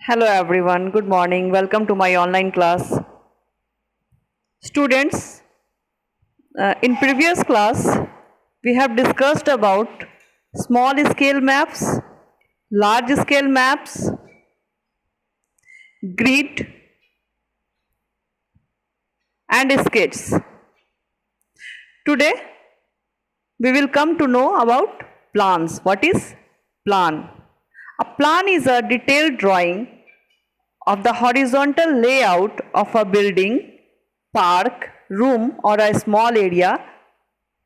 Hello everyone, good morning. Welcome to my online class. Students, in previous class we have discussed about small scale maps, large scale maps, grid and sketches. Today we will come to know about plans. What is plan? A plan is a detailed drawing of the horizontal layout of a building, park, room or a small area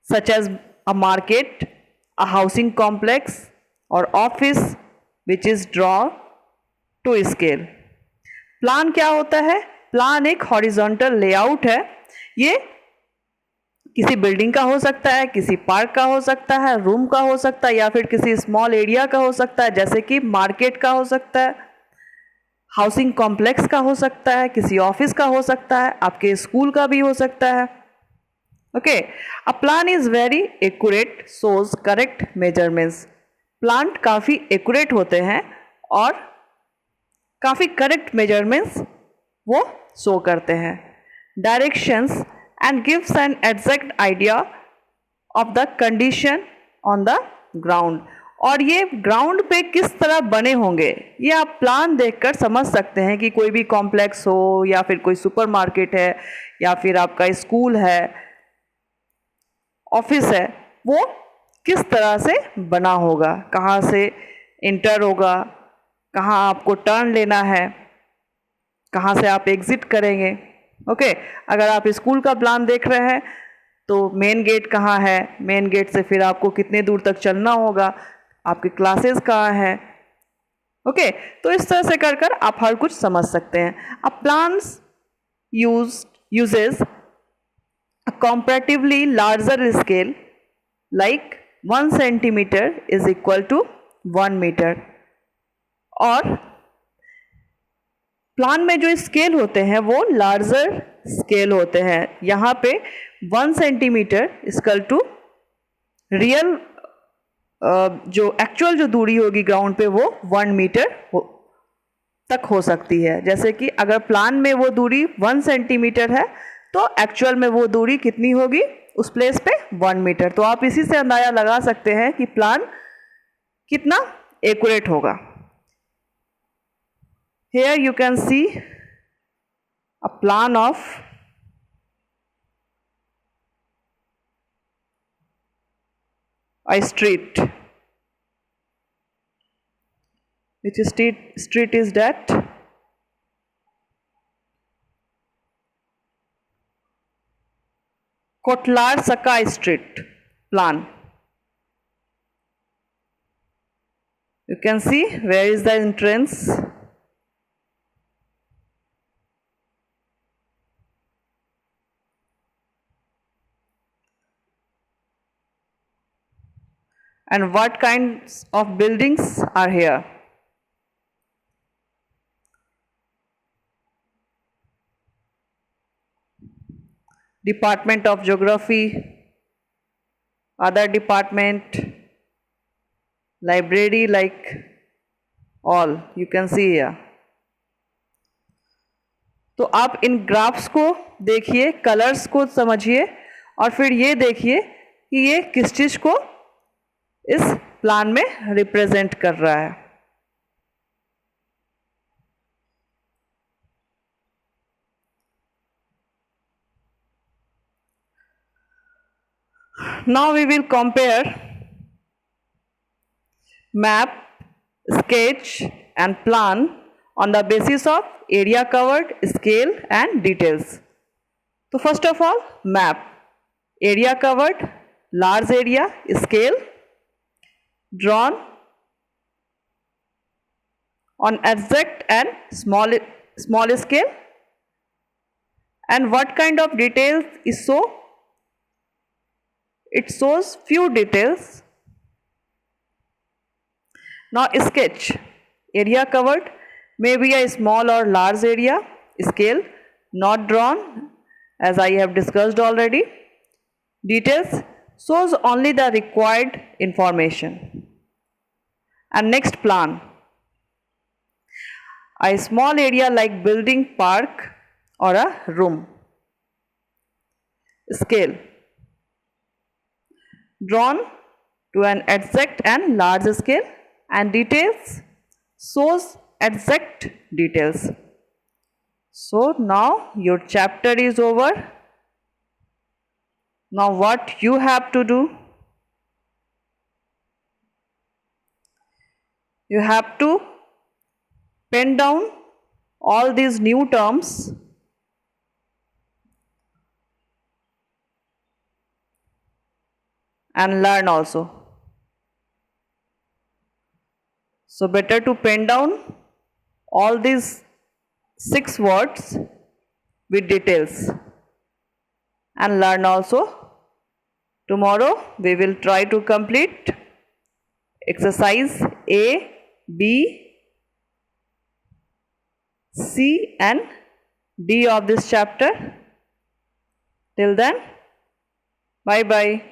such as a market, a housing complex or office which is drawn to scale. Plan क्या होता है? Plan एक horizontal layout है. ये किसी building का हो सकता है, किसी पार्क का हो सकता है, रूम का हो सकता है या फिर किसी स्मॉल एरिया का हो सकता है जैसे कि मार्केट का हो सकता है, हाउसिंग कॉम्प्लेक्स का हो सकता है, किसी ऑफिस का हो सकता है, आपके स्कूल का भी हो सकता है. Okay, a plan is very accurate, shows correct measurements. Plan काफ़ी एक्यूरेट होते हैं और काफ़ी करेक्ट मेजरमेंट्स वो शो करते हैं. Directions and gives an exact idea of the condition on the ground. और ये ग्राउंड पे किस तरह बने होंगे ये आप प्लान देखकर समझ सकते हैं कि कोई भी कॉम्प्लेक्स हो या फिर कोई सुपरमार्केट है या फिर आपका स्कूल है, ऑफिस है, वो किस तरह से बना होगा, कहाँ से इंटर होगा, कहाँ आपको टर्न लेना है, कहाँ से आप एग्ज़िट करेंगे. ओके, अगर आप स्कूल का प्लान देख रहे हैं तो मेन गेट कहाँ है, मेन गेट से फिर आपको कितने दूर तक चलना होगा, आपके क्लासेस कहाँ हैं. ओके, तो इस तरह से कर कर आप हर कुछ समझ सकते हैं. अ plans uses a comparatively larger scale like 1 centimeter is equal to 1 meter. और प्लान में जो स्केल होते हैं वो लार्जर स्केल होते हैं. यहाँ पे 1 सेंटीमीटर इक्वल टू रियल जो एक्चुअल जो दूरी होगी ग्राउंड पे वो 1 मीटर तक हो सकती है. जैसे कि अगर प्लान में वो दूरी 1 सेंटीमीटर है तो एक्चुअल में वो दूरी कितनी होगी उस प्लेस पे 1 मीटर. तो आप इसी से अंदाजा लगा सकते हैं कि प्लान कितना एक्यूरेट होगा. Here you can see a plan of a street. Which street is that? Kotlar Saka Street plan. You can see where is the entrance. And what kinds of buildings are here? Department of Geography, other department, library, like all you can see here. तो आप इन graphs को देखिए, colours को समझिए और फिर ये देखिए कि ये किस चीज़ को इस प्लान में रिप्रेजेंट कर रहा है. Now we will compare map, sketch and plan on the basis of area covered, scale and details. So first of all, map, area covered, large area, scale, drawn on exact and small scale. And what kind of details is so? It shows few details. Now sketch, area covered, may be a small or large area, scale not drawn as I have discussed already. Details shows only the required information. And next, plan. a small area like building, park or a room. Scale. Drawn to an exact and large scale, and details shows exact details. So now your chapter is over. Now what you have to do? You have to pen down all these new terms and learn also. So better to pen down all these 6 words with details and learn also. Tomorrow we will try to complete exercise A, B, C and D of this chapter. Till then, bye bye.